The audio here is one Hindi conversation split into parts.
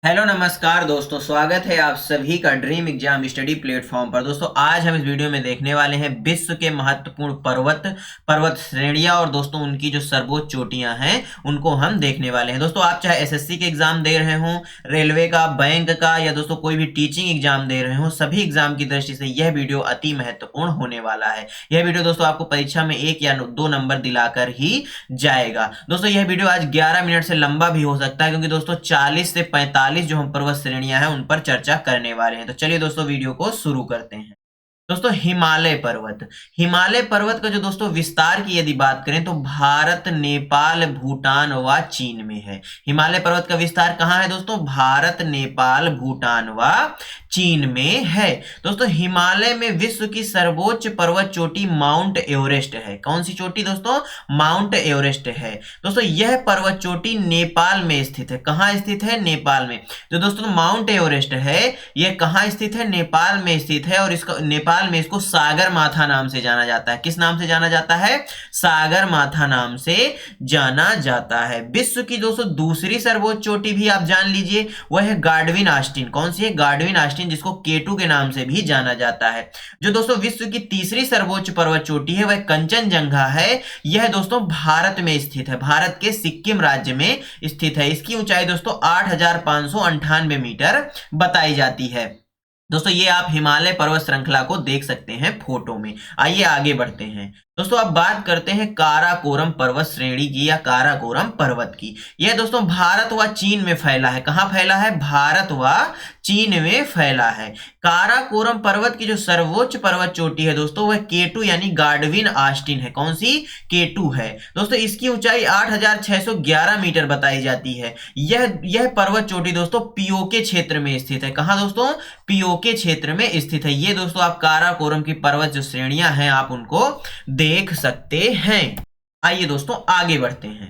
हेलो नमस्कार दोस्तों, स्वागत है आप सभी का ड्रीम एग्जाम स्टडी प्लेटफॉर्म पर। दोस्तों आज हम इस वीडियो में देखने वाले हैं विश्व के महत्वपूर्ण पर्वत श्रेणियां और दोस्तों उनकी जो सर्वोच्च चोटियां हैं उनको हम देखने वाले हैं। दोस्तों आप चाहे एसएससी के एग्जाम दे रहे हो, रेलवे का, बैंक का या दोस्तों कोई भी टीचिंग एग्जाम दे रहे हो, सभी एग्जाम की दृष्टि से यह वीडियो अति महत्वपूर्ण होने वाला है। यह वीडियो दोस्तों आपको परीक्षा में 1 या 2 नंबर दिलाकर ही जाएगा। दोस्तों यह वीडियो आज 11 मिनट से लंबा भी हो सकता है, क्योंकि दोस्तों 40 से 45 जो हम पर्वत श्रेणियां हैं उन पर चर्चा करने वाले हैं। तो चलिए दोस्तों वीडियो को शुरू करते हैं। दोस्तों हिमालय पर्वत का जो दोस्तों विस्तार की यदि बात करें तो भारत, नेपाल, भूटान व चीन में है। हिमालय पर्वत का विस्तार कहां है दोस्तों? भारत, नेपाल, भूटान व चीन में है। दोस्तों हिमालय में विश्व की सर्वोच्च पर्वत चोटी माउंट एवरेस्ट है। कौन सी चोटी दोस्तों? माउंट एवरेस्ट है। दोस्तों यह पर्वत चोटी नेपाल में स्थित है। कहां स्थित है? नेपाल में। जो दोस्तों माउंट एवरेस्ट है यह कहां स्थित है? नेपाल में स्थित है। और इसका नेपाल में इसको सागर माथा नाम से जाना जाता है। किस नाम से जाना जाता है? सागर माथा नाम से जाना जाता है। विश्व की दोस्तों दूसरी सर्वोच्च चोटी भी आप जान लीजिए, वह है गाडविन आस्टीन। कौन सी है? गाडविन आस्टीन, जिसको केटू के नाम से भी जाना जाता है। जो दोस्तों विश्व की तीसरी सर्वोच्च पर्वत चोटी है वह कंचनजंगा है। यह दोस्तों भारत में स्थित है, भारत के सिक्किम राज्य में स्थित है। इसकी ऊंचाई दोस्तों 8,598 मीटर बताई जाती है। दोस्तों ये आप हिमालय पर्वत श्रृंखला को देख सकते हैं फोटो में। आइए आगे बढ़ते हैं। दोस्तों अब बात करते हैं काराकोरम पर्वत श्रेणी की या काराकोरम पर्वत की। यह दोस्तों भारत व चीन में फैला है। कहां फैला है? भारत व चीन में फैला है। काराकोरम पर्वत की जो सर्वोच्च पर्वत चोटी है दोस्तों वह केटू यानी गाडविन आस्टीन है। कौन सी? केटू है। दोस्तों इसकी ऊंचाई 8,611 मीटर बताई जाती है। यह पर्वत चोटी दोस्तों पीओके क्षेत्र में स्थित है। कहां दोस्तों? पीओके क्षेत्र में स्थित है। ये दोस्तों आप काराकोरम की पर्वत जो श्रेणियां हैं आप उनको देख सकते हैं। आइए दोस्तों आगे बढ़ते हैं।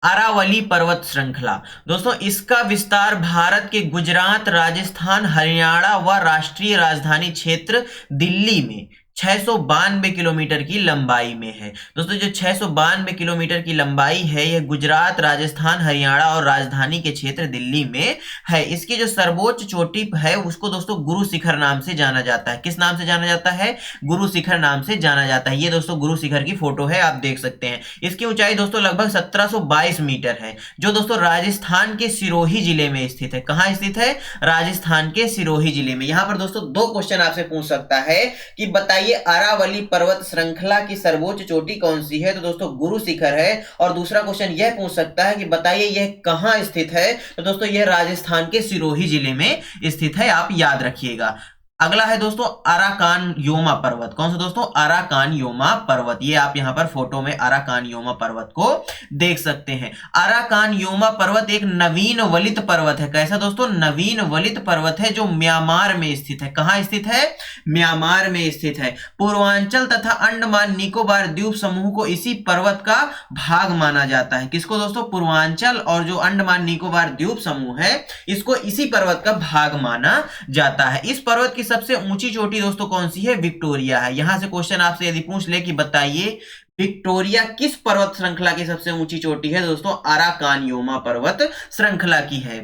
अरावली पर्वत श्रृंखला। दोस्तों इसका विस्तार भारत के गुजरात, राजस्थान, हरियाणा व राष्ट्रीय राजधानी क्षेत्र दिल्ली में 692 किलोमीटर की लंबाई में है। दोस्तों जो 692 किलोमीटर की लंबाई है यह गुजरात, राजस्थान, हरियाणा और राजधानी के क्षेत्र दिल्ली में है। इसकी जो सर्वोच्च चोटी है उसको दोस्तों गुरु शिखर नाम से जाना जाता है। किस नाम से जाना जाता है? गुरु शिखर नाम से जाना जाता है। ये दोस्तों गुरु शिखर की फोटो है, आप देख सकते हैं। इसकी ऊंचाई दोस्तों लगभग 1722 मीटर है, जो दोस्तों राजस्थान के सिरोही जिले में स्थित है। कहां स्थित है? राजस्थान के सिरोही जिले में। यहां पर दोस्तों 2 क्वेश्चन आपसे पूछ सकता है कि बताइए अरावली पर्वत श्रृंखला की सर्वोच्च चोटी कौन सी है? तो दोस्तों गुरु शिखर है। और दूसरा क्वेश्चन यह पूछ सकता है कि बताइए यह कहां स्थित है? तो दोस्तों यह राजस्थान के सिरोही जिले में स्थित है, आप याद रखिएगा। अगला है दोस्तों अराकान योमा पर्वत। कौन सा दोस्तों? अराकान योमा पर्वत। ये आप यहां पर फोटो में अराकान योमा पर्वत को देख सकते हैं। अराकान योमा पर्वत एक नवीन वलित पर्वत है। कैसा दोस्तों? नवीन वलित पर्वत है जो म्यांमार में स्थित है। कहां स्थित है? म्यांमार में स्थित है। पूर्वांचल तथा अंडमान निकोबार द्वीप समूह को इसी पर्वत का भाग माना जाता है। किसको दोस्तों? पूर्वांचल और जो अंडमान निकोबार द्वीप समूह है इसको इसी पर्वत का भाग माना जाता है। इस पर्वत की सबसे ऊंची चोटी दोस्तों कौन सी है? विक्टोरिया है। यहां से क्वेश्चन आपसे यदि पूछ ले कि बताइए विक्टोरिया किस पर्वत श्रृंखला की सबसे ऊंची चोटी है? दोस्तों अराकान योमा पर्वत श्रृंखला की है।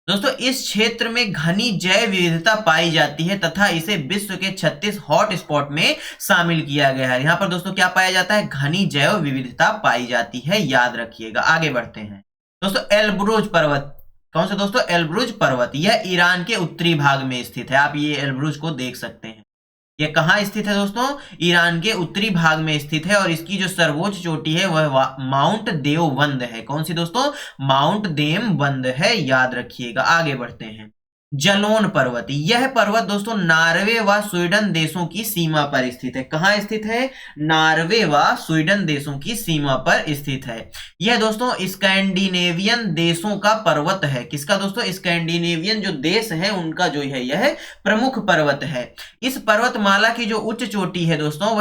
दोस्तों इस क्षेत्र में घनी जैव विविधता पाई जाती है तथा इसे विश्व के 36 हॉट स्पॉट में शामिल किया गया है। यहां पर दोस्तों क्या पाया जाता है? घनी जैव विविधता पाई जाती है, याद रखिएगा। आगे बढ़ते हैं। दोस्तों एल्ब्रुज पर्वत। कौन सा दोस्तों? एल्ब्रुज पर्वत। यह ईरान के उत्तरी भाग में स्थित है। आप ये एल्ब्रुज को देख सकते हैं। यह कहां स्थित है दोस्तों? ईरान के उत्तरी भाग में स्थित है। और इसकी जो सर्वोच्च चोटी है वह माउंट देवबंद है। कौन सी दोस्तों? माउंट देवबंद है, याद रखिएगा। आगे बढ़ते हैं। जलोन पर्वत। यह पर्वत दोस्तों नॉर्वे व स्वीडन देशों की सीमा पर स्थित है। कहां स्थित है? नॉर्वे व स्वीडन देशों की सीमा पर स्थित है। यह दोस्तों स्कैंडिनेवियन देशों का पर्वत है। किसका दोस्तों? स्कैंडिनेवियन जो देश है उनका जो है यह प्रमुख पर्वत है। इस पर्वतमाला की जो उच्च चोटी है दोस्तों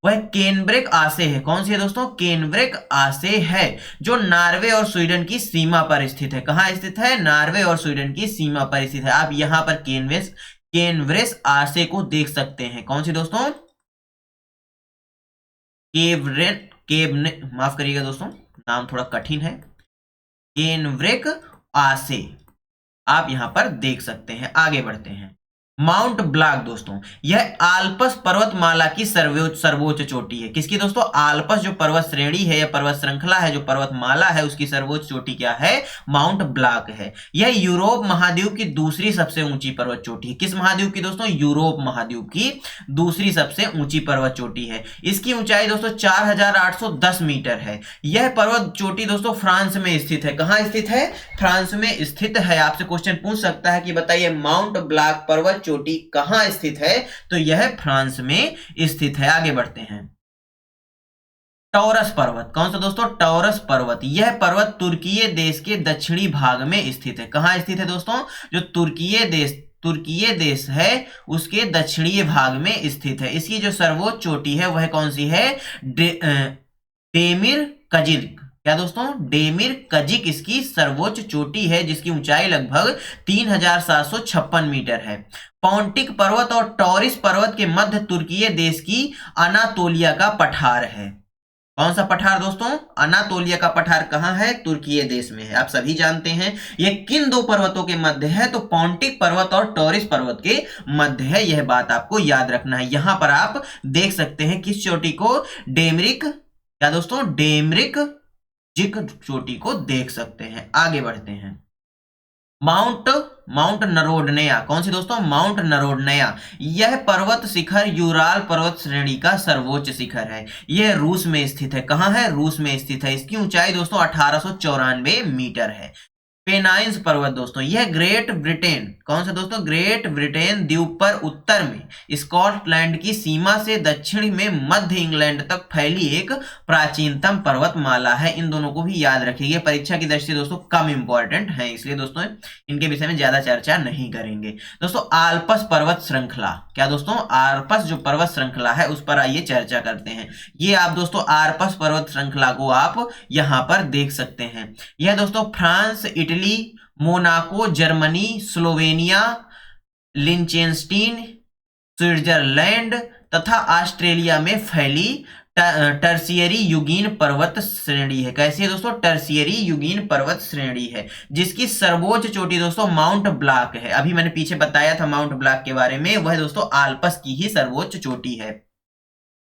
वह केनब्रेक आसे है। कौन सी है दोस्तों? केनब्रेक आसे है, जो नॉर्वे और स्वीडन की सीमा पर स्थित है। कहां स्थित है? नॉर्वे और स्वीडन की सीमा पर स्थित है। आप यहां पर केनब्रेक आसे को देख सकते हैं। कौन सी दोस्तों? माफ करिएगा दोस्तों, नाम थोड़ा कठिन है। केनब्रेक आसे, आप यहां पर देख सकते हैं। आगे बढ़ते हैं। माउंट ब्लैक दोस्तों, यह आल्पस पर्वतमाला की सर्वोच्च चोटी है। किसकी दोस्तों? आल्पस जो पर्वत श्रेणी है या पर्वत श्रृंखला है, जो पर्वतमाला है, उसकी सर्वोच्च चोटी क्या है? माउंट ब्लैक है। यह यूरोप महाद्वीप की दूसरी सबसे ऊंची पर्वत चोटी है। किस महाद्वीप की दोस्तों? यूरोप महाद्वीप की दूसरी सबसे ऊंची पर्वत चोटी है। इसकी ऊंचाई दोस्तों 4810 मीटर है। यह पर्वत चोटी दोस्तों फ्रांस में स्थित है। कहां स्थित है? फ्रांस में स्थित है। आपसे क्वेश्चन पूछ सकता है कि बताइए माउंट ब्लैक पर्वत चोटी कहां स्थित है? तो यह फ्रांस में स्थित है। आगे बढ़ते हैं। टॉरस पर्वत, कौन सा दोस्तों? टॉरस पर्वत। यह पर्वत तुर्कीय देश के दक्षिणी भाग में स्थित है। कहां स्थित है दोस्तों? जो तुर्कीय देश है उसके दक्षिणी भाग में स्थित है। इसकी जो सर्वोच्च चोटी है वह कौन सी है? डेमिर कजिक। क्या दोस्तों? डेमिर कजिक इसकी सर्वोच्च चोटी है, जिसकी ऊंचाई लगभग 3756 मीटर है। पॉन्टिक पर्वत और टॉरिस पर्वत के मध्य तुर्कीय देश की अनातोलिया का पठार है। कौन सा पठार दोस्तों? अनातोलिया का पठार कहां है? तुर्कीय देश में है। आप सभी जानते हैं यह किन दो पर्वतों के मध्य है? तो पॉन्टिक पर्वत और टॉरिस पर्वत के मध्य है। यह बात आपको याद रखना है। यहां पर आप देख सकते हैं किस चोटी को? डेमरिक, क्या दोस्तों? डेमरिक जिक चोटी को देख सकते हैं। आगे बढ़ते हैं। माउंट नरोडनेया, कौन सी दोस्तों? माउंट नरोडनेया। यह पर्वत शिखर यूराल पर्वत श्रेणी का सर्वोच्च शिखर है। यह रूस में स्थित है। कहां है? रूस में स्थित है। इसकी ऊंचाई दोस्तों 1894 मीटर है। पेनाइन्स पर्वत दोस्तों, यह ग्रेट ब्रिटेन, कौन सा दोस्तों? ग्रेट ब्रिटेन द्वीप पर उत्तर में स्कॉटलैंड की सीमा से दक्षिण में मध्य इंग्लैंड तक फैली एक प्राचीनतम पर्वतमाला है। इन दोनों को भी याद रखिए। परीक्षा की दृष्टि से दोस्तों कम इंपॉर्टेंट है, इसलिए दोस्तों इनके विषय में ज्यादा चर्चा नहीं करेंगे। दोस्तों आल्पस पर्वत श्रृंखला, क्या दोस्तों? आल्पस जो पर्वत श्रृंखला है उस पर आइए चर्चा करते हैं। ये आप दोस्तों आल्पस पर्वत श्रृंखला को आप यहां पर देख सकते हैं। यह दोस्तों France, Italy, Monaco, Germany, Slovenia, Liechtenstein, Switzerland तथा ऑस्ट्रेलिया में फैली टर्सियरी युगीन पर्वत श्रेणी है। कैसी है दोस्तों? टर्सियरी युगीन पर्वत श्रेणी है, जिसकी सर्वोच्च चोटी दोस्तों माउंट ब्लैक है। अभी मैंने पीछे बताया था माउंट ब्लैक के बारे में, वह दोस्तों आल्पस की ही सर्वोच्च चोटी है।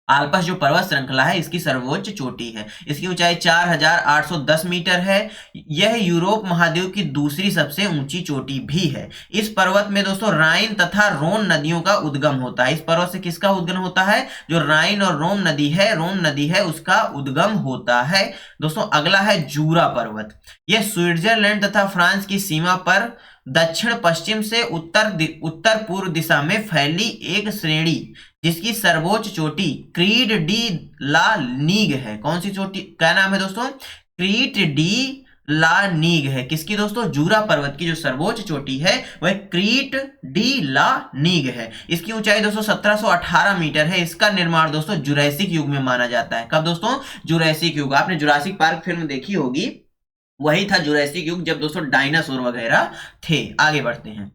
आल्पस जो पर्वत श्रृंखला है इसकी सर्वोच्च चोटी है। इसकी ऊंचाई 4810 मीटर है। यह यूरोप महाद्वीप की दूसरी सबसे ऊंची चोटी भी है। इस पर्वत में दोस्तों राइन तथा रोन नदियों का उद्गम होता है। इस पर्वत से किसका उद्गम होता है? जो राइन और रोम नदी है उसका उद्गम होता है। दोस्तों अगला है जूरा पर्वत। यह स्विट्जरलैंड तथा फ्रांस की सीमा पर दक्षिण पश्चिम से उत्तर पूर्व दिशा में फैली एक श्रेणी, जिसकी सर्वोच्च चोटी क्रीट डी ला नीग है। कौन सी चोटी? क्या नाम है दोस्तों? क्रीट डी ला नीग है। किसकी दोस्तों? जूरा पर्वत की जो सर्वोच्च चोटी है वह क्रीट डी ला नीग है। इसकी ऊंचाई दोस्तों 1718 मीटर है। इसका निर्माण दोस्तों जुरैसिक युग में माना जाता है। कब दोस्तों? जुरैसिक युग। आपने जुरासिक पार्क फिल्म देखी होगी, वही था जुरैसिक युग, जब दोस्तों डायनासोर वगैरह थे। आगे बढ़ते हैं।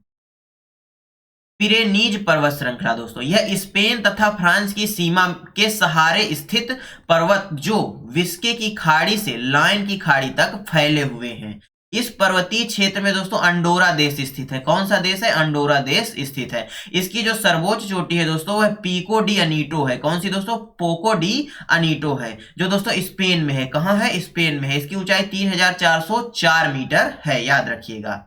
पिरेनीज पर्वत श्रृंखला दोस्तों, यह स्पेन तथा फ्रांस की सीमा के सहारे स्थित पर्वत जो विस्के की खाड़ी से लाइन की खाड़ी तक फैले हुए हैं। इस पर्वतीय क्षेत्र में दोस्तों अंडोरा देश स्थित है। कौन सा देश है? अंडोरा देश स्थित है। इसकी जो सर्वोच्च चोटी है दोस्तों वह पीको डी अनीटो है। कौन सी दोस्तों? पोको डी अनीटो है, जो दोस्तों स्पेन में है। कहां है? स्पेन में है। इसकी ऊंचाई 3404 मीटर है, याद रखिएगा।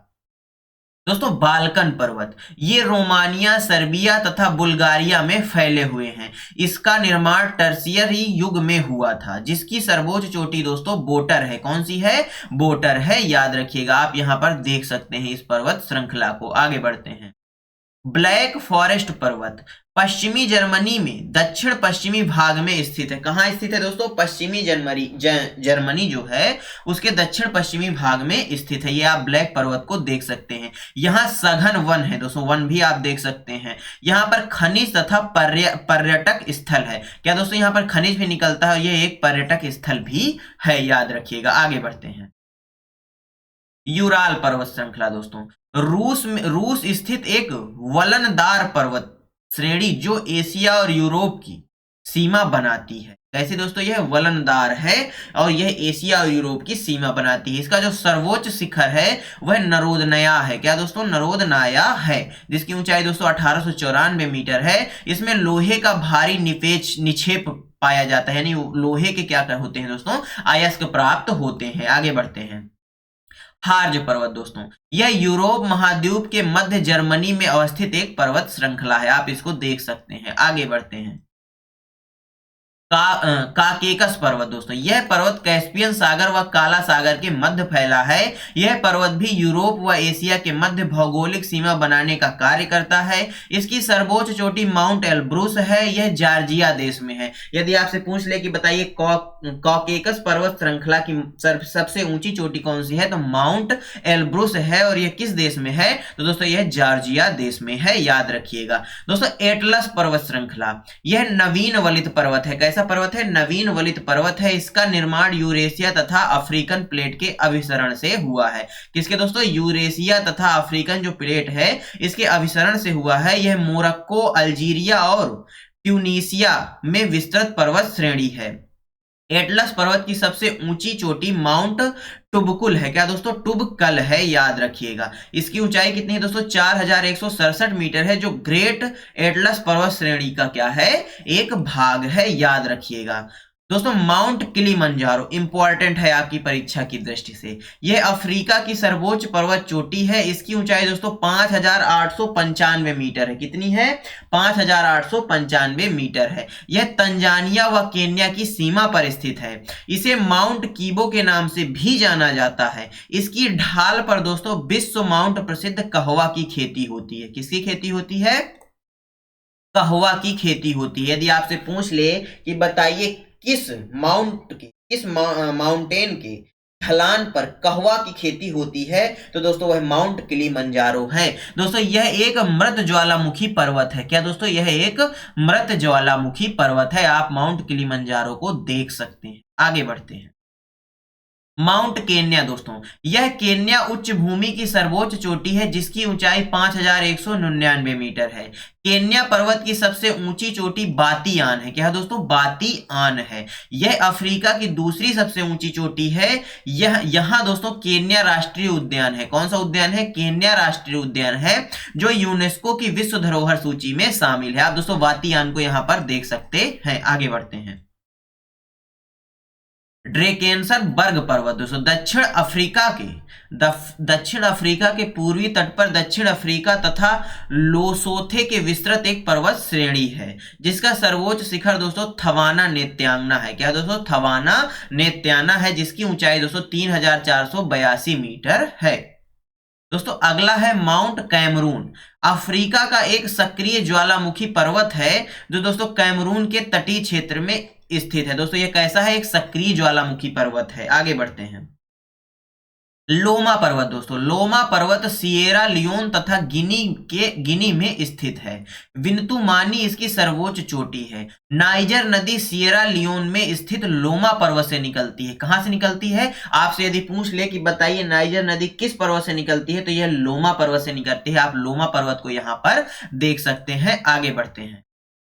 दोस्तों बाल्कन पर्वत, ये रोमानिया, सर्बिया तथा बुल्गारिया में फैले हुए हैं। इसका निर्माण टर्सियरी युग में हुआ था, जिसकी सर्वोच्च चोटी दोस्तों बोटर है। कौन सी है? बोटर है, याद रखिएगा। आप यहां पर देख सकते हैं इस पर्वत श्रृंखला को। आगे बढ़ते हैं। ब्लैक फॉरेस्ट पर्वत पश्चिमी जर्मनी में दक्षिण पश्चिमी भाग में स्थित है। कहां स्थित है दोस्तों? पश्चिमी जर्मनी जो है उसके दक्षिण पश्चिमी भाग में स्थित है। ये आप ब्लैक पर्वत को देख सकते हैं। यहाँ सघन वन है दोस्तों, वन भी आप देख सकते हैं। यहाँ पर खनिज तथा पर्यटक स्थल है। क्या दोस्तों? यहाँ पर खनिज भी निकलता है, ये एक पर्यटक स्थल भी है, याद रखिएगा। आगे बढ़ते हैं। यूराल पर्वत श्रृंखला दोस्तों, रूस स्थित एक वलनदार पर्वत श्रेणी जो एशिया और यूरोप की सीमा बनाती है। कैसे दोस्तों, यह वलनदार है और यह एशिया और यूरोप की सीमा बनाती है। इसका जो सर्वोच्च शिखर है वह नरोदनया है। क्या दोस्तों, नरोदनाया है, जिसकी ऊंचाई दोस्तों 1894 मीटर है। इसमें लोहे का भारी निक्षेप पाया जाता है, यानी लोहे के क्या होते हैं दोस्तों, अयस्क प्राप्त होते हैं। आगे बढ़ते हैं। हार्ज पर्वत दोस्तों, यह यूरोप महाद्वीप के मध्य जर्मनी में अवस्थित एक पर्वत श्रृंखला है। आप इसको देख सकते हैं। आगे बढ़ते हैं। काकेकस पर्वत दोस्तों, यह पर्वत कैस्पियन सागर व काला सागर के मध्य फैला है। यह पर्वत भी यूरोप व एशिया के मध्य भौगोलिक सीमा बनाने का कार्य करता है। इसकी सर्वोच्च चोटी माउंट एल्ब्रुस है। यह जॉर्जिया देश में है। यदि आपसे पूछ ले कि बताइए काकेकस पर्वत श्रृंखला की सबसे ऊंची चोटी कौन सी है, तो माउंट एल्ब्रुस है। और यह किस देश में है, तो दोस्तों यह जॉर्जिया देश में है, याद रखिएगा। दोस्तों एटलस पर्वत श्रृंखला, यह नवीन वलित पर्वत है। कैसा पर्वत है, नवीन वलित पर्वत है। इसका निर्माण यूरेशिया तथा अफ्रीकन प्लेट के अभिसरण से हुआ है। किसके दोस्तों, यूरेशिया तथा अफ्रीकन जो प्लेट है इसके अभिसरण से हुआ है। यह मोरक्को, अल्जीरिया और ट्यूनीसिया में विस्तृत पर्वत श्रेणी है। एटलस पर्वत की सबसे ऊंची चोटी माउंट टुबकुल है। क्या दोस्तों, टुबकल है, याद रखिएगा। इसकी ऊंचाई कितनी है दोस्तों, 4167 मीटर है, जो ग्रेट एटलस पर्वत श्रेणी का क्या है, एक भाग है, याद रखिएगा। दोस्तों माउंट किलिमंजारो इंपॉर्टेंट है आपकी परीक्षा की दृष्टि से। यह अफ्रीका की सर्वोच्च पर्वत चोटी है। इसकी ऊंचाई दोस्तों 5895 मीटर है। कितनी है, 5895 मीटर है। यह तंजानिया व केन्या की सीमा पर स्थित है। इसे माउंट कीबो के नाम से भी जाना जाता है। इसकी ढाल पर दोस्तों विश्व माउंट प्रसिद्ध कहवा की खेती होती है। किसकी खेती होती है, कहवा की खेती होती है। यदि आपसे पूछ ले कि बताइए किस माउंटेन के ढलान पर कहवा की खेती होती है, तो दोस्तों वह माउंट किलिमंजारो है। दोस्तों यह एक मृत ज्वालामुखी पर्वत है। क्या दोस्तों, यह एक मृत ज्वालामुखी पर्वत है। आप माउंट किलिमंजारो को देख सकते हैं। आगे बढ़ते हैं। माउंट केन्या दोस्तों, यह केन्या उच्च भूमि की सर्वोच्च चोटी है, जिसकी ऊंचाई 5199 मीटर है। केन्या पर्वत की सबसे ऊंची चोटी बातियान है। क्या दोस्तों, बातियान है। यह अफ्रीका की दूसरी सबसे ऊंची चोटी है। यहां दोस्तों केन्या राष्ट्रीय उद्यान है। कौन सा उद्यान है, केन्या राष्ट्रीय उद्यान है, जो यूनेस्को की विश्व धरोहर सूची में शामिल है। आप दोस्तों बातियान को यहां पर देख सकते हैं। आगे बढ़ते हैं। ड्रेकेंसनबर्ग पर्वत दोस्तों, दक्षिण अफ्रीका के पूर्वी तट पर दक्षिण अफ्रीका तथा लोसोथे के विस्तृत एक पर्वत श्रेणी है, जिसका सर्वोच्च शिखर दोस्तों थवाना नेत्यांगना है। क्या दोस्तों, थवाना नेत्याना है, जिसकी ऊंचाई दोस्तों 3482 मीटर है। दोस्तों अगला है माउंट कैमरून, अफ्रीका का एक सक्रिय ज्वालामुखी पर्वत है, जो दोस्तों कैमरून के तटीय क्षेत्र में स्थित है। दोस्तों ये कैसा है, एक सक्रिय ज्वालामुखी पर्वत है। आगे बढ़ते हैं। लोमा पर्वत दोस्तों, लोमा पर्वत सिएरा लियोन तथा गिनी में स्थित है। विंतुमानी इसकी सर्वोच्च चोटी है। नाइजर नदी सिएरा लियोन में स्थित लोमा पर्वत से निकलती है। कहां से निकलती है, आपसे यदि पूछ ले कि बताइए नाइजर नदी किस पर्वत से निकलती है, तो यह लोमा पर्वत से निकलती है। आप लोमा पर्वत को यहां पर देख सकते हैं। आगे बढ़ते हैं।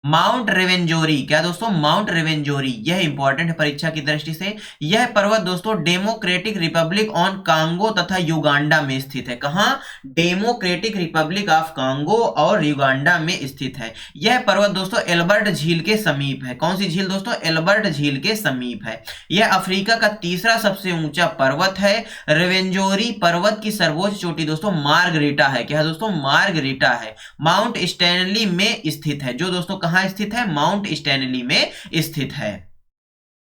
माउंट रेवेंजोरी, क्या दोस्तों, माउंट रेवेंजोरी, यह इंपॉर्टेंट है परीक्षा की दृष्टि से। यह पर्वत दोस्तों डेमोक्रेटिक रिपब्लिक ऑन कांगो तथा युगांडा में स्थित है। कहां, डेमोक्रेटिक रिपब्लिक ऑफ कांगो और युगांडा में स्थित है। यह पर्वत दोस्तों एल्बर्ट झील के समीप है। कौन सी झील दोस्तों, एल्बर्ट झील के समीप है। यह अफ्रीका का तीसरा सबसे ऊंचा पर्वत है। रेवेंजोरी पर्वत की सर्वोच्च चोटी दोस्तों मार्गरीटा है। क्या दोस्तों, मार्गरीटा है, माउंट स्टैनली में स्थित है। जो दोस्तों कहां स्थित है, माउंट स्टैनली में स्थित है।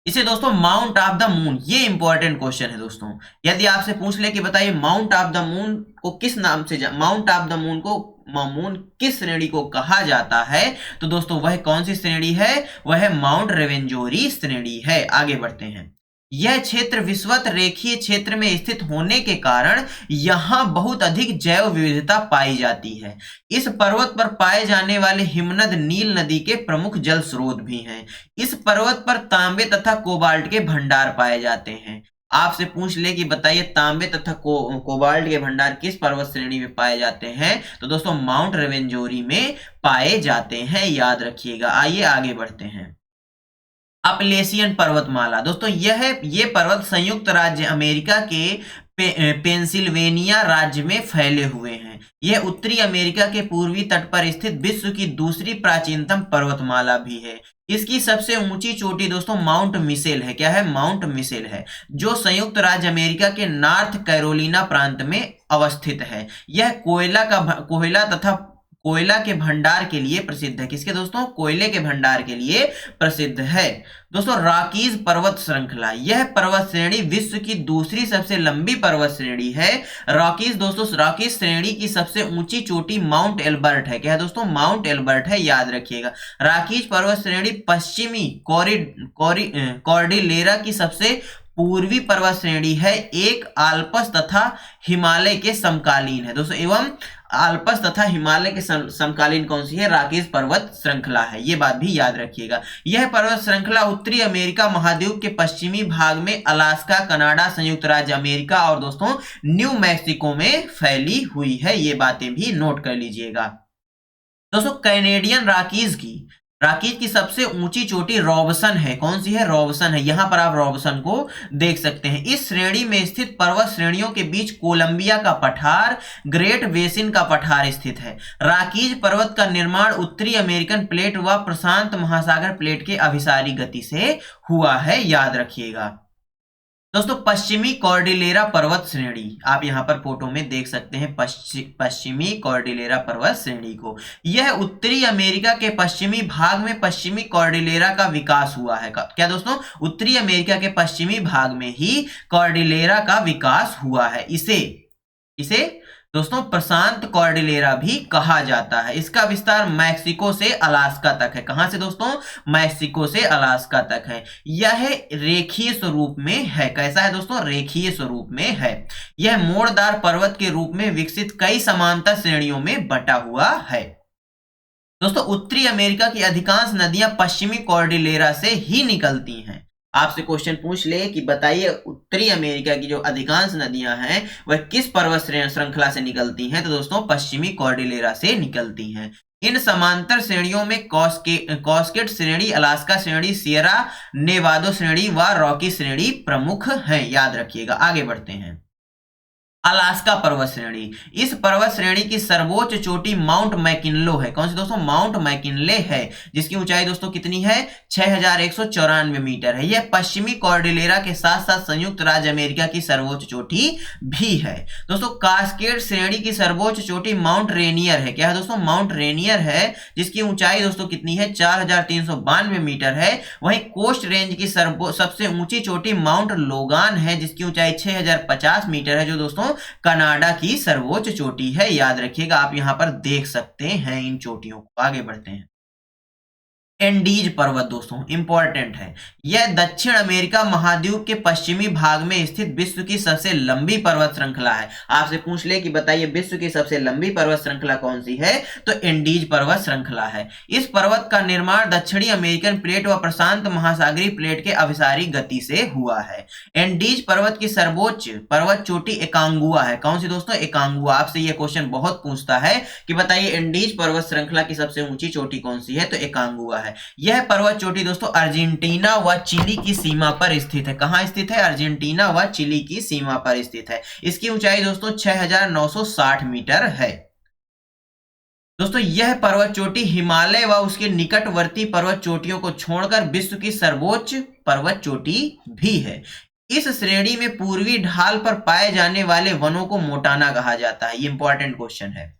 इसे दोस्तों माउंट ऑफ द मून, ये इंपॉर्टेंट क्वेश्चन है दोस्तों। यदि आपसे पूछ ले कि बताइए माउंट ऑफ द मून को किस नाम से माउंट ऑफ द मून को मून किस श्रेणी को कहा जाता है, तो दोस्तों वह कौन सी श्रेणी है, वह माउंट रेवेंजोरी श्रेणी है। आगे बढ़ते हैं। यह क्षेत्र विषुवत रेखीय क्षेत्र में स्थित होने के कारण यहां बहुत अधिक जैव विविधता पाई जाती है। इस पर्वत पर पाए जाने वाले हिमनद नील नदी के प्रमुख जल स्रोत भी हैं। इस पर्वत पर तांबे तथा कोबाल्ट के भंडार पाए जाते हैं। आपसे पूछ ले कि बताइए तांबे तथा कोबाल्ट के भंडार किस पर्वत श्रेणी में पाए जाते हैं, तो दोस्तों माउंट रेवेंजोरी में पाए जाते हैं, याद रखिएगा। आइए आगे बढ़ते हैं। अपलेशियन पर्वतमाला। दोस्तों ये पर्वत संयुक्त राज्य अमेरिका के पेंसिल्वेनिया राज्य में फैले हुए हैं। यह उत्तरी अमेरिका के पूर्वी तट पर स्थित विश्व की दूसरी प्राचीनतम पर्वतमाला भी है। इसकी सबसे ऊंची चोटी दोस्तों माउंट मिशेल है। क्या है? माउंट मिशेल है, जो संयुक्त राज्य अमेरिका के नॉर्थ कैरोलिना प्रांत में अवस्थित है। यह कोयला के भंडार के लिए प्रसिद्ध है। किसके दोस्तों? कोयले के भंडार के लिए प्रसिद्ध है। दोस्तों रॉकीज पर्वत श्रृंखला, यह पर्वत श्रेणी विश्व की दूसरी सबसे लंबी पर्वत श्रेणी है। रॉकीज दोस्तों, रॉकीज श्रेणी की सबसे ऊंची चोटी माउंट एल्बर्ट है। क्या है दोस्तों? माउंट एल्बर्ट है, याद रखिएगा। रॉकीज पर्वत श्रेणी पश्चिमी कॉर्डिलेरा की सबसे पूर्वी पर्वत श्रेणी है। एक आल्पस तथा हिमालय के समकालीन है दोस्तों। एवं आल्पस तथा हिमालय के समकालीन कौन सी है? रॉकीज पर्वत श्रृंखला है। ये बात भी याद रखिएगा। यह पर्वत श्रृंखला उत्तरी अमेरिका महाद्वीप के पश्चिमी भाग में अलास्का, कनाडा, संयुक्त राज्य अमेरिका और दोस्तों न्यू मैक्सिको में फैली हुई है। ये बातें भी नोट कर लीजिएगा। दोस्तों कैनेडियन रॉकीज की सबसे ऊंची चोटी रॉबसन है। कौन सी है? रॉबसन है। यहां पर आप रॉबसन को देख सकते हैं। इस श्रेणी में स्थित पर्वत श्रेणियों के बीच कोलंबिया का पठार, ग्रेट बेसिन का पठार स्थित है। रॉकीज पर्वत का निर्माण उत्तरी अमेरिकन प्लेट व प्रशांत महासागर प्लेट के अभिसारी गति से हुआ है, याद रखिएगा। दोस्तों पश्चिमी कॉर्डिलेरा पर्वत श्रेणी, आप यहां पर फोटो में देख सकते हैं पश्चिमी कॉर्डिलेरा पर्वत श्रेणी को। यह उत्तरी अमेरिका के पश्चिमी भाग में पश्चिमी कॉर्डिलेरा का विकास हुआ है। क्या दोस्तों? उत्तरी अमेरिका के पश्चिमी भाग में ही कॉर्डिलेरा का विकास हुआ है। इसे दोस्तों प्रशांत कॉर्डिलेरा भी कहा जाता है। इसका विस्तार मैक्सिको से अलास्का तक है। कहां से दोस्तों? मैक्सिको से अलास्का तक है। यह रेखीय स्वरूप में है। कैसा है दोस्तों? रेखीय स्वरूप में है। यह मोड़दार पर्वत के रूप में विकसित कई समांतर श्रेणियों में बटा हुआ है। दोस्तों उत्तरी अमेरिका की अधिकांश नदियां पश्चिमी कॉर्डिलेरा से ही निकलती हैं। आपसे क्वेश्चन पूछ ले कि बताइए उत्तरी अमेरिका की जो अधिकांश नदियां हैं वह किस पर्वत श्रृंखला से निकलती हैं? तो दोस्तों पश्चिमी कॉर्डिलेरा से निकलती हैं। इन समांतर श्रेणियों में कॉस्केट श्रेणी, अलास्का श्रेणी, सियरा नेवाडा श्रेणी व रॉकी श्रेणी प्रमुख हैं, याद रखिएगा। आगे बढ़ते हैं। अलास्का पर्वत श्रेणी, इस पर्वत श्रेणी की सर्वोच्च चोटी माउंट मैकिनले है। कौन सी दोस्तों? माउंट मैकिनले है, जिसकी ऊंचाई दोस्तों कितनी है? 6194 मीटर है। यह पश्चिमी कॉर्डिलेरा के साथ साथ संयुक्त राज्य अमेरिका की सर्वोच्च चोटी भी है। दोस्तों कास्केड श्रेणी की सर्वोच्च चोटी माउंट रेनियर है। क्या है दोस्तों? माउंट रेनियर है, जिसकी ऊंचाई दोस्तों कितनी है? 4392 मीटर है। वहीं कोस्ट रेंज की सबसे ऊंची चोटी माउंट लोगान है, जिसकी ऊंचाई 6050 मीटर है, जो दोस्तों कनाडा की सर्वोच्च चोटी है। याद रखिएगा, आप यहां पर देख सकते हैं इन चोटियों को। आगे बढ़ते हैं। एंडीज पर्वत दोस्तों इंपॉर्टेंट है। यह दक्षिण अमेरिका महाद्वीप के पश्चिमी भाग में स्थित विश्व की सबसे लंबी पर्वत श्रृंखला है। आपसे पूछ ले कि बताइए विश्व की सबसे लंबी पर्वत श्रृंखला कौन सी है? तो एंडीज पर्वत श्रृंखला है। इस पर्वत का निर्माण दक्षिणी अमेरिकन प्लेट व प्रशांत महासागरीय प्लेट के अभिसारी गति से हुआ है। एंडीज पर्वत की सर्वोच्च पर्वत चोटी एकांगुआ है। कौन सी दोस्तों? एकांगुआ। आपसे यह क्वेश्चन बहुत पूछता है कि बताइए एंडीज पर्वत श्रृंखला की सबसे ऊंची चोटी कौन सी है? तो एकांगुआ है। यह पर्वत चोटी दोस्तों अर्जेंटीना व चिली की सीमा पर स्थित है। कहां स्थित है? अर्जेंटीना व चिली की सीमा पर स्थित है। इसकी ऊंचाई दोस्तों 6960 मीटर है। दोस्तों यह पर्वत चोटी हिमालय व उसके निकटवर्ती पर्वत चोटियों को छोड़कर विश्व की सर्वोच्च पर्वत चोटी भी है। इस श्रेणी में पूर्वी ढाल पर पाए जाने वाले वनों को मोंटाना कहा जाता है। ये इंपॉर्टेंट क्वेश्चन है।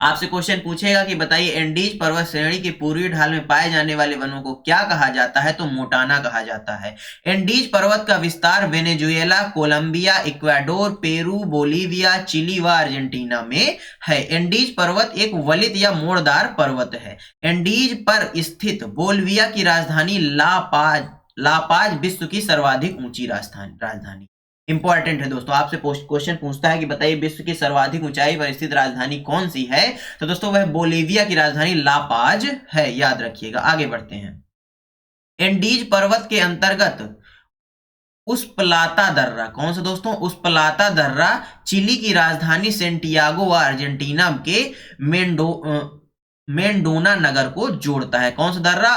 आपसे क्वेश्चन पूछेगा कि बताइए एंडीज पर्वत श्रेणी के पूर्वी ढाल में पाए जाने वाले वनों को क्या कहा जाता है? तो मोंटाना कहा जाता है। एंडीज पर्वत का विस्तार Venezuela, Colombia, Ecuador, Peru, Bolivia, Chile व अर्जेंटीना में है। एंडीज पर्वत एक वलित या मोड़दार पर्वत है। एंडीज पर स्थित बोलिविया की राजधानी लापाज विश्व की सर्वाधिक ऊंची राजधानी। इंपॉर्टेंट है दोस्तों। आपसे क्वेश्चन पूछता है कि बताइए विश्व की सर्वाधिक ऊंचाई पर स्थित राजधानी कौन सी है? तो दोस्तों वह बोलिविया की राजधानी लापाज है, याद रखिएगा। आगे बढ़ते हैं। एंडीज पर्वत के अंतर्गत उस्पलाता दर्रा, कौन सा दोस्तों? उस्पलाता दर्रा चिली की राजधानी सेंटियागो व अर्जेंटीना के मेंडोना नगर को जोड़ता है। कौन सा दर्रा?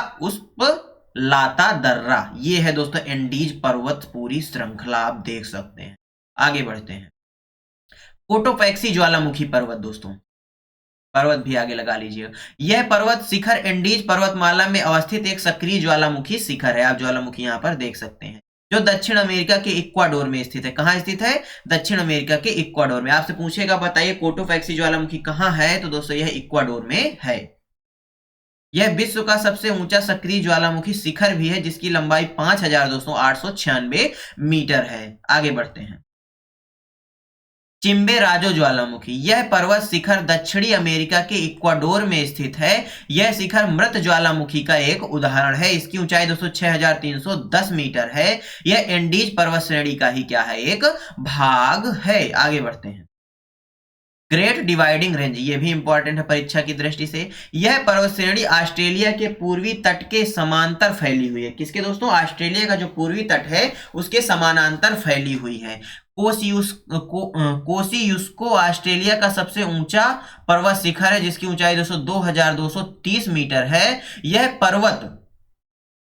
लाता दर्रा, ये है दोस्तों एंडीज पर्वत पूरी श्रृंखला, आप देख सकते हैं। आगे बढ़ते हैं। कोटोपैक्सी ज्वालामुखी पर्वत, दोस्तों पर्वत भी आगे लगा लीजिएगा। यह पर्वत शिखर एंडीज पर्वतमाला में अवस्थित एक सक्रिय ज्वालामुखी शिखर है, आप ज्वालामुखी यहां पर देख सकते हैं, जो दक्षिण अमेरिका के इक्वाडोर में स्थित है। कहां स्थित है? दक्षिण अमेरिका के इक्वाडोर में। आपसे पूछेगा बताइए कोटोपैक्सी ज्वालामुखी कहां है, तो दोस्तों यह इक्वाडोर में है। यह विश्व का सबसे ऊंचा सक्रिय ज्वालामुखी शिखर भी है, जिसकी लंबाई 5,896 मीटर है। आगे बढ़ते हैं। चिम्बेराजो ज्वालामुखी, यह पर्वत शिखर दक्षिणी अमेरिका के इक्वाडोर में स्थित है। यह शिखर मृत ज्वालामुखी का एक उदाहरण है। इसकी ऊंचाई दोस्तों 6,310 मीटर है। यह एंडीज पर्वत श्रेणी का ही क्या है? एक भाग है। आगे बढ़ते हैं। ग्रेट डिवाइडिंग रेंज, ये भी इंपॉर्टेंट है परीक्षा की दृष्टि से। यह पर्वत श्रेणी ऑस्ट्रेलिया के पूर्वी तट के समांतर फैली हुई है। किसके दोस्तों? ऑस्ट्रेलिया का जो पूर्वी तट है उसके समानांतर फैली हुई है। कोसियुस्को ऑस्ट्रेलिया का सबसे ऊंचा पर्वत शिखर है, जिसकी ऊंचाई 2,230 मीटर है। यह पर्वत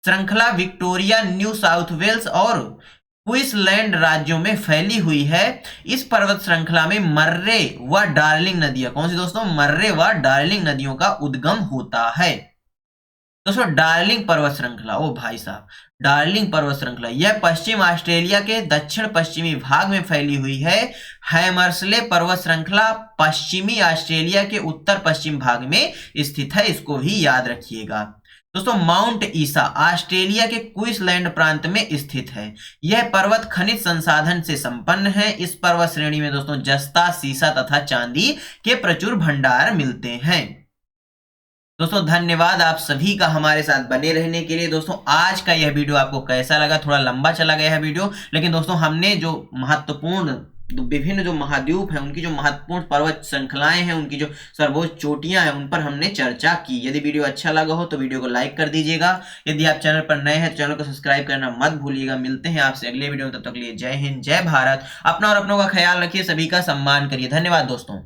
श्रृंखला विक्टोरिया, न्यू साउथ वेल्स और क्वींसलैंड राज्यों में फैली हुई है। इस पर्वत श्रृंखला में मर्रे व डार्लिंग नदियां, कौन सी दोस्तों? मर्रे व डार्लिंग नदियों का उद्गम होता है। दोस्तों डार्लिंग पर्वत श्रृंखला, ओ भाई साहब, डार्लिंग पर्वत श्रृंखला यह पश्चिम ऑस्ट्रेलिया के दक्षिण पश्चिमी भाग में फैली हुई है। हैमर्सले पर्वत श्रृंखला पश्चिमी ऑस्ट्रेलिया के उत्तर पश्चिम भाग में स्थित है, इसको भी याद रखिएगा। दोस्तों माउंट ईसा ऑस्ट्रेलिया के क्वींसलैंड प्रांत में स्थित है। यह पर्वत खनिज संसाधन से संपन्न है। इस पर्वत श्रेणी में दोस्तों जस्ता, सीसा तथा चांदी के प्रचुर भंडार मिलते हैं। दोस्तों धन्यवाद आप सभी का हमारे साथ बने रहने के लिए। दोस्तों आज का यह वीडियो आपको कैसा लगा? थोड़ा लंबा चला गया है वीडियो, लेकिन दोस्तों हमने जो महत्वपूर्ण विभिन्न जो महाद्वीप हैं उनकी जो महत्वपूर्ण पर्वत श्रृंखलाएं हैं, उनकी जो सर्वोच्च चोटियां हैं, उन पर हमने चर्चा की। यदि वीडियो अच्छा लगा हो तो वीडियो को लाइक कर दीजिएगा। यदि आप चैनल पर नए हैं तो चैनल को सब्सक्राइब करना मत भूलिएगा। मिलते हैं आपसे अगले वीडियो में, तब तक के लिए जय हिंद, जय भारत। अपना और अपनों का ख्याल रखिए, सभी का सम्मान करिए। धन्यवाद दोस्तों।